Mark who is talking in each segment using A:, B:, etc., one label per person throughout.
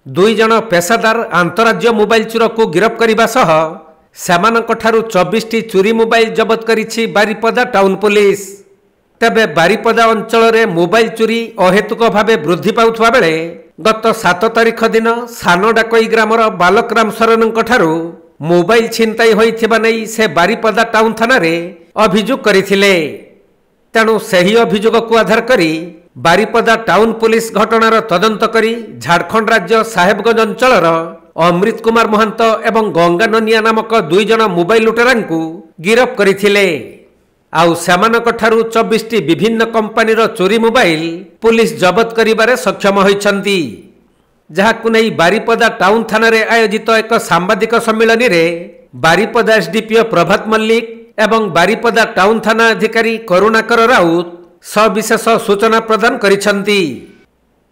A: दुई जन पेशादार अंतराज्य मोबाइल चोर को गिरफ्त करने सह सेमानंकठारु 24टी चोरी मोबाइल जबत करिछि बारिपदा टाउन पुलिस। तेबे बारिपदा अंचल रे मोबाइल चोरी अहेतुक भावे वृद्धि पाउथवा बेले गत 7 तारिख दिन सानडाकई ग्रामर बालकराम सरनंकठारु मोबाइल छिनताई होइथिबा नै से बारिपदा टाउन थाना रे अभियोग करिथिले। तेणु सही अभियोग को आधार करी बारिपदा टाउन पुलिस घटनार तदंत करी झारखंड राज्य साहेबगंज अंचलर अमृत कुमार महंत एवं गंगा ननिया नामक दुई जन मोबाइल लुटेरांकु गिरफ्त करथिले। आउ सेमानकठारु 24टी विभिन्न कंपनीर चोरी मोबाइल पुलिस जबत करिबारे सक्षम होइछंती। जहाकु नै बारिपदा टाउन थाना रे आयोजित एक सांबादिक सम्मेलन रे बारिपदा एसडीपीओ प्रभात मल्लिक एवं बारिपदा टाउन थाना अधिकारी करुणाकर राउत सविशेष सूचना प्रदान करिछंती।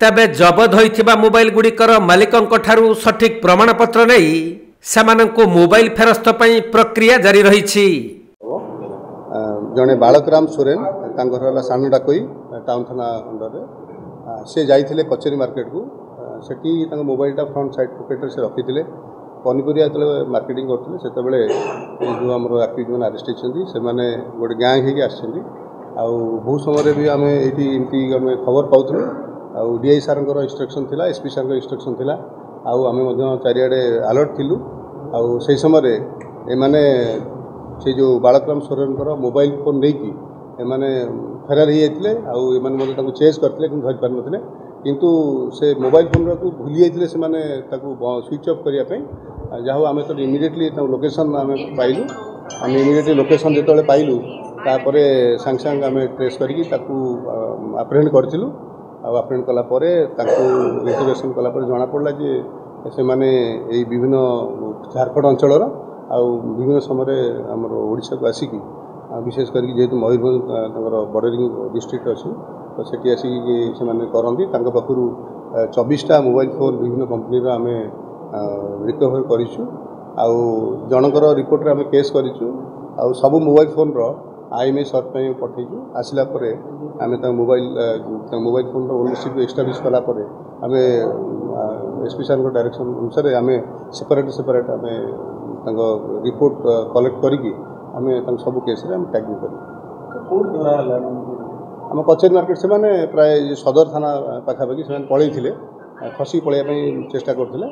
A: तबे जबत होइथिबा मोबाइल गुड़िकर मालिकंकठारु सठिक प्रमाणपत्र नै सेमानंकु मोबाइल फेरस्त पई प्रक्रिया जारी रहिछि।
B: जने बालकराम सोरेन तांकर हला सानडाकई टाउन थाना अंडर से जाइथिले कचेरी मार्केट को सेठी तांग मोबाइलटा फ्रंट साइड पॉकेट से रखिथिले। पनिपरिया तले मार्केटिंग करथिले सेते बेले जो हमरो एक्टिविटी मन अरेस्ट हिचंदी से माने गोटे गैंग हेकी आछंदी। आउ बहुत समय भी आम ये इमती आम खबर पाऊँ आउ डीआई सार इंस्ट्रक्शन थिला एसपी सार इंस्ट्रक्शन थिला आउ आम चारिआडे अलर्ट थिलु। आउ से समय एमाने से जो बालकराम सोरेन मोबाइल फोन नहीं एमाने फेरार हो जाते आउ एमाने चेज करते धरी पार नथिले किंतु से मोबाइल फोन को भूली जाते से स्विच ऑफ करने जहाँ आम तो इमिडिएटली लोकेशन आम पाइलु। आम इमिडिएटली लोकेशन जो पाइलु तापर सांग सांग आम ट्रेस करके आप्रेहेंड करूँ। आप्रेहेंड कलापर इंटरोगेशन कलापर जना पड़ा जे से माने विभिन्न झारखंड अंचल आउ विभिन्न समय आमर ओडिशा को आसिकी विशेष करके जेहेतु मयूरभंज बॉर्डरिंग डिस्ट्रिक्ट अच्छी तो सेठी आसिकी से माने करंदी तांका पाखरु 24टा मोबाइल फोन विभिन्न कंपनी आम रिकवर करिछु। आउ जनकर रिपोर्ट आम केस करिछु। आउ सब मोबाइल फोन आईएमआई सर्च पे पठेचु आसला परे आमे मोबाइल फोन ओनरशिप एस्टाब्लिश कलापर आम एसपी सार डायरेक्शन अनुसार आम सेपरेट आम रिपोर्ट कलेक्ट करके आम सब केस टैगिंग कर आम कचेरी मार्केट से माने प्राय सदर थाना पाखापाखि से पलैथिले खसी पलैया चेष्टा करथिले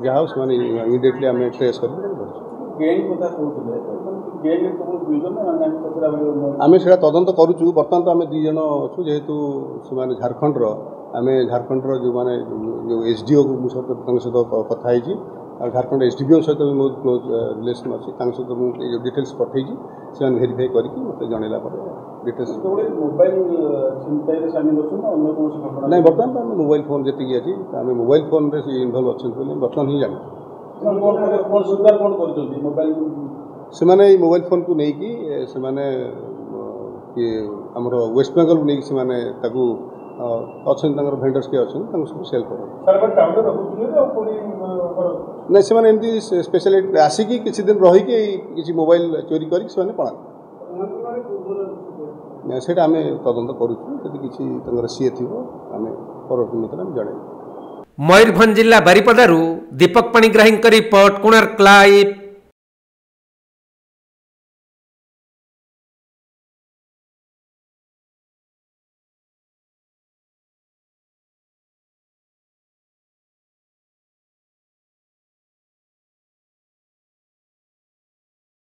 B: जहाँ से इमिडिएटली आम ट्रेस कर आम से तदंत करुचु। बर्तमान तो आम 2 जन अच्छु जेहेतु से झारखंड आम झारखंड जो माने जो एसडीओ को सहित कथा झारखंड एसडीपीओ सहित भी बहुत क्लोज रिलेसन अच्छी सहित मुझे डिटेल्स पठे से भेरीफाई करके मत जनला डिटेल्स नहीं बर्तमान तो मोबाइल फोन जी अच्छी आम मोबाइल फोन से इनवल्व अच्छे बर्तमान ही जानी से माने मोबाइल फोन को लेकिन से माने आमर वेस्ट बेंगल को लेकिन से माने ताकू अच्छा भेंडर्स के अच्छा सब सेल कर नहीं से एमती स्पेशल आसिकी किसी दिन रहीकि किसी मोबाइल चोरी कर पड़ा से आम तदंत करुँ किसी सीए थी आम परवर्ती आम जन।
A: मयूरभंज जिला बारिपदारू दीपक पाणिग्राही रिपोर्ट कोणार्क लाइव।